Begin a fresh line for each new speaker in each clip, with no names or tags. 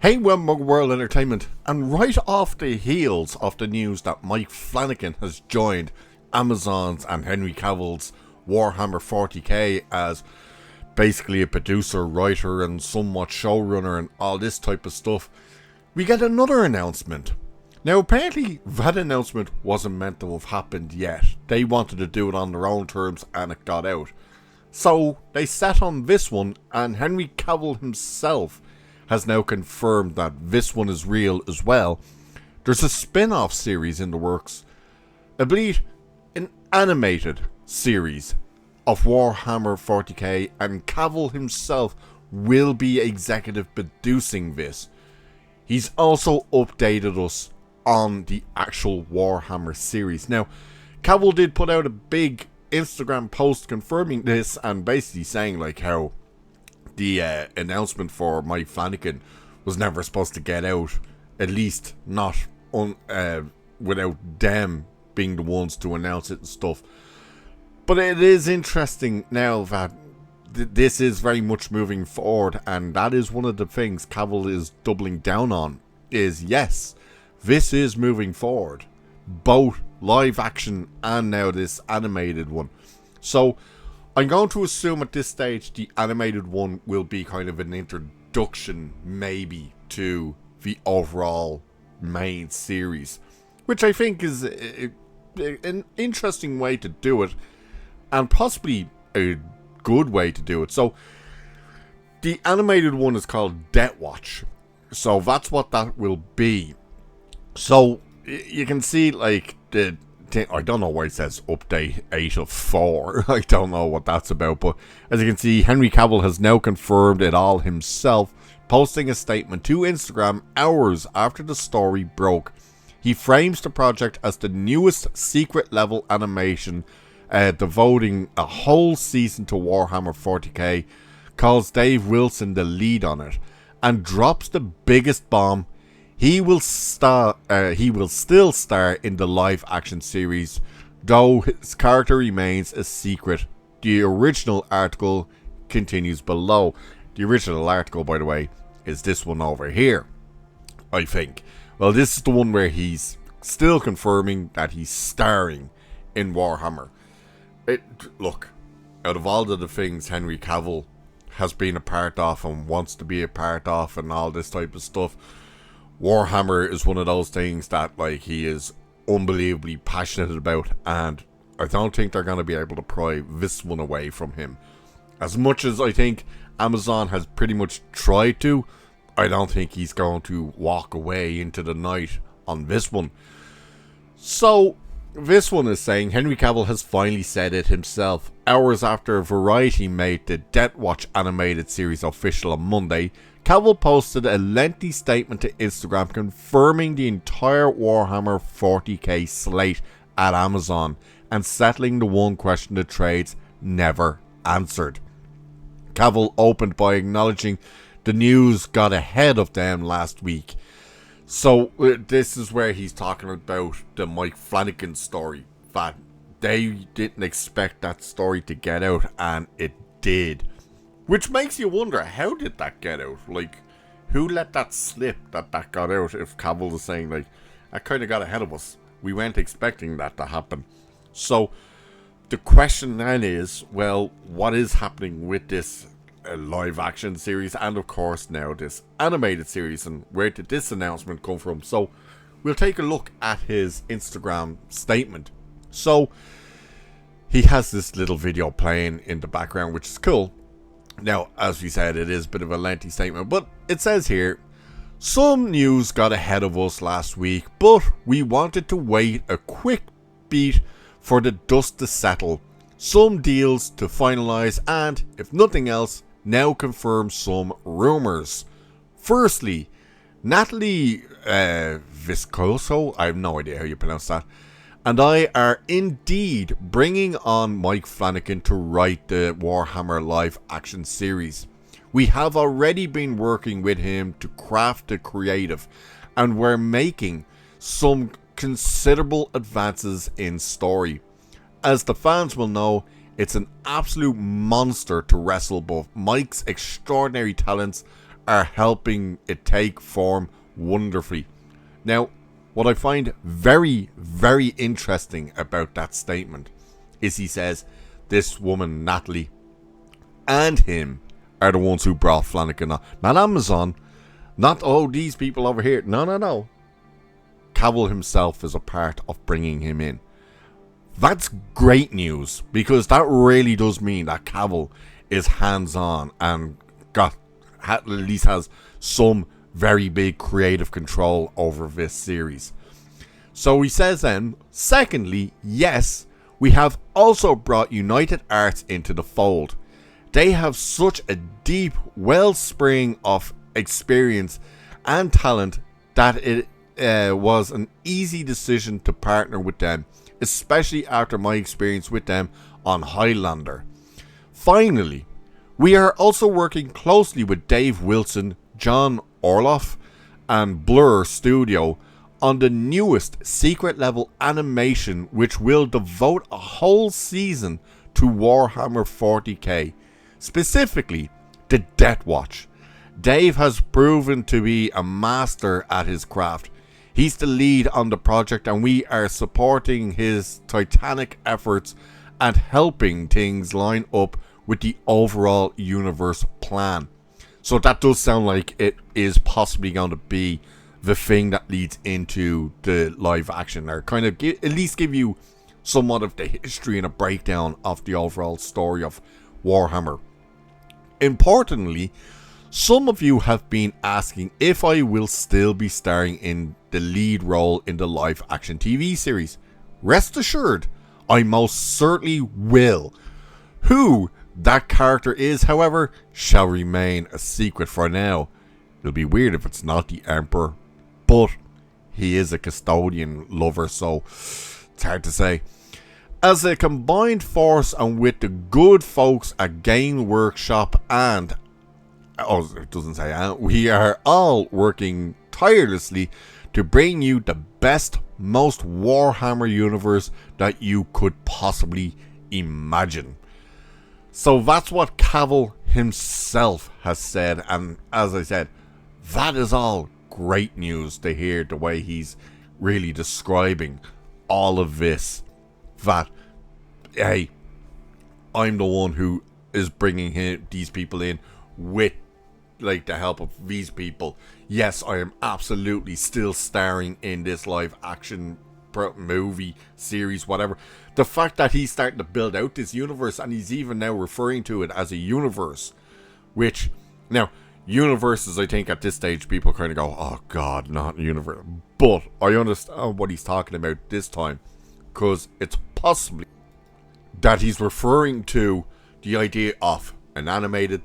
Hey, welcome World Entertainment, and right off the heels of the news that Mike Flanagan has joined Amazon's and Henry Cavill's Warhammer 40K as basically a producer, writer, and somewhat showrunner and all this type of stuff, we get another announcement. Now, apparently that announcement wasn't meant to have happened yet. They wanted to do it on their own terms and it got out. So they sat on this one, and Henry Cavill himself has now confirmed that this one is real as well. There's a spin-off series in the works, I believe an animated series of Warhammer 40k, and Cavill himself will be executive producing this. He's also updated us on the actual Warhammer series. Now, Cavill did put out a big Instagram post confirming this and basically saying like how the announcement for Mike Flanagan was never supposed to get out, at least not without them being the ones to announce it and stuff. But it is interesting now that this is very much moving forward, and that is one of the things Cavill is doubling down on, is yes, this is moving forward, both live action and now this animated one. So I'm going to assume at this stage the animated one will be kind of an introduction maybe to the overall main series, which I think is an interesting way to do it and possibly a good way to do it. So the animated one is called Death Watch, so that's what that will be. So you can see like the I don't know why it says update 8 of 4. I don't know what that's about, but as you can see, Henry Cavill has now confirmed it all himself, posting a statement to Instagram hours after the story broke. He frames the project as the newest secret level animation, devoting a whole season to Warhammer 40k, calls Dave Wilson the lead on it, and drops the biggest bomb. He will still star in the live action series, though his character remains a secret. The original article continues below. The original article, by the way, is this one over here, I think. Well, this is the one where he's still confirming that he's starring in Warhammer. Look, out of all of the things Henry Cavill has been a part of and wants to be a part of and all this type of stuff, Warhammer is one of those things that like he is unbelievably passionate about, and I don't think they're going to be able to pry this one away from him. As much as I think Amazon has pretty much tried to, I don't think he's going to walk away into the night on this one. So this one is saying Henry Cavill has finally said it himself. Hours after Variety made the Death Watch animated series official on Monday, Cavill posted a lengthy statement to Instagram confirming the entire Warhammer 40k slate at Amazon and settling the one question the trades never answered. Cavill opened by acknowledging the news got ahead of them last week. So this is where he's talking about the Mike Flanagan story, that they didn't expect that story to get out, and it did. Which makes you wonder, how did that get out? Like, who let that slip that got out, if Cavill is saying, like, that kind of got ahead of us. We weren't expecting that to happen. So, the question then is, well, what is happening with this live action series, and of course now this animated series, and where did this announcement come from? So, we'll take a look at his Instagram statement. So, he has this little video playing in the background, which is cool. Now, as we said, it is a bit of a lengthy statement, but it says here, some news got ahead of us last week, but we wanted to wait a quick beat for the dust to settle, some deals to finalize, and, if nothing else, now confirm some rumors. Firstly, Natalie Viscoso, I have no idea how you pronounce that, and I are indeed bringing on Mike Flanagan to write the Warhammer live action series. We have already been working with him to craft the creative, and we're making some considerable advances in story. As the fans will know, it's an absolute monster to wrestle, but Mike's extraordinary talents are helping it take form wonderfully. Now, what I find very, very interesting about that statement is he says this woman, Natalie, and him are the ones who brought Flanagan on. Not Amazon, not, oh, these people over here. No. Cavill himself is a part of bringing him in. That's great news, because that really does mean that Cavill is hands-on and at least has some very big creative control over this series. So he says then, secondly, yes, we have also brought United Arts into the fold. They have such a deep wellspring of experience and talent that it was an easy decision to partner with them, especially after my experience with them on Highlander. Finally, we are also working closely with Dave Wilson, John Orloff, and Blur Studio on the newest secret level animation, which will devote a whole season to Warhammer 40K, specifically the Death Watch. Dave has proven to be a master at his craft. He's the lead on the project, and we are supporting his titanic efforts and helping things line up with the overall universe plan. So that does sound like it is possibly going to be the thing that leads into the live action, or kind of at least give you somewhat of the history and a breakdown of the overall story of Warhammer. Importantly, some of you have been asking if I will still be starring in the lead role in the live action TV series. Rest assured, I most certainly will. Who that character is, however, shall remain a secret for now. It'll be weird if it's not the Emperor, but he is a custodian lover, so it's hard to say. As a combined force, and with the good folks at Game Workshop and it doesn't say we are all working tirelessly to bring you the best, most Warhammer universe that you could possibly imagine. So that's what Cavill himself has said, and as I said, that is all great news to hear, the way he's really describing all of this. That, hey, I'm the one who is bringing these people in with like the help of these people. Yes, I am absolutely still starring in this live action movie series, whatever. The fact that he's starting to build out this universe, and he's even now referring to it as a universe, which now universes, I think at this stage people kind of go, oh god, not a universe, but I understand what he's talking about this time, because it's possibly that he's referring to the idea of an animated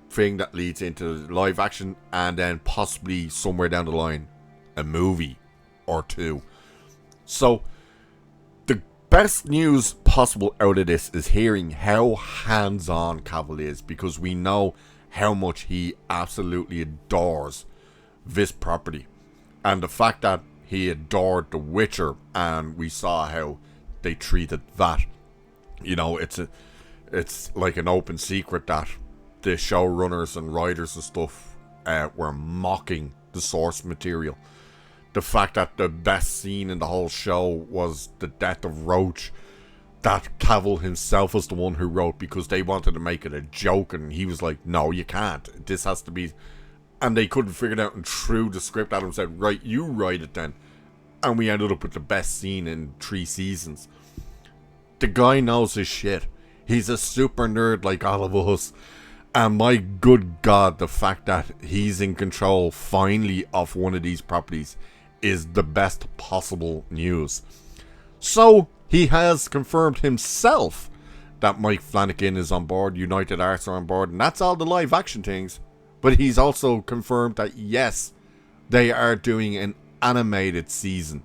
thing that leads into live action, and then possibly somewhere down the line a movie or two. So the best news possible out of this is hearing how hands-on Cavill is, because we know how much he absolutely adores this property, and the fact that he adored The Witcher, and we saw how they treated that. You know, it's like an open secret that the showrunners and writers and stuff were mocking the source material. The fact that the best scene in the whole show was the death of Roach, that Cavill himself was the one who wrote, because they wanted to make it a joke, and he was like, no, you can't, this has to be, and they couldn't figure it out, and threw the script at him and said, right, you write it then, and we ended up with the best scene in 3 seasons. The guy knows his shit. He's a super nerd like all of us. And my good God, the fact that he's in control finally of one of these properties is the best possible news. So he has confirmed himself that Mike Flanagan is on board, United Arts are on board, and that's all the live action things. But he's also confirmed that yes, they are doing an animated season.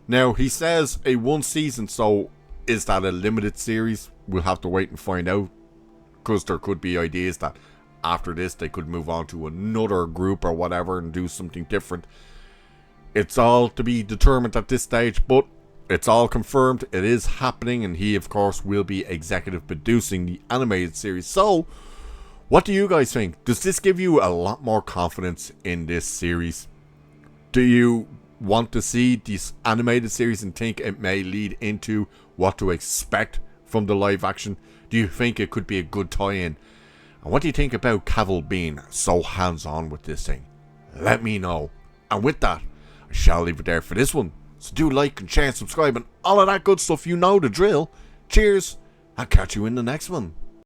Now he says a 1 season, so is that a limited series? We'll have to wait and find out, because there could be ideas that after this they could move on to another group or whatever and do something different. It's all to be determined at this stage, but it's all confirmed. It is happening, and he of course will be executive producing the animated series. So What do you guys think? Does this give you a lot more confidence in this series? Do you want to see this animated series and think it may lead into what to expect from the live action? Do you think it could be a good tie-in? And what do you think about Cavill being so hands-on with this thing? Let me know. And with that, I shall leave it there for this one. So do like and share and subscribe and all of that good stuff. You know the drill. Cheers. I'll catch you in the next one.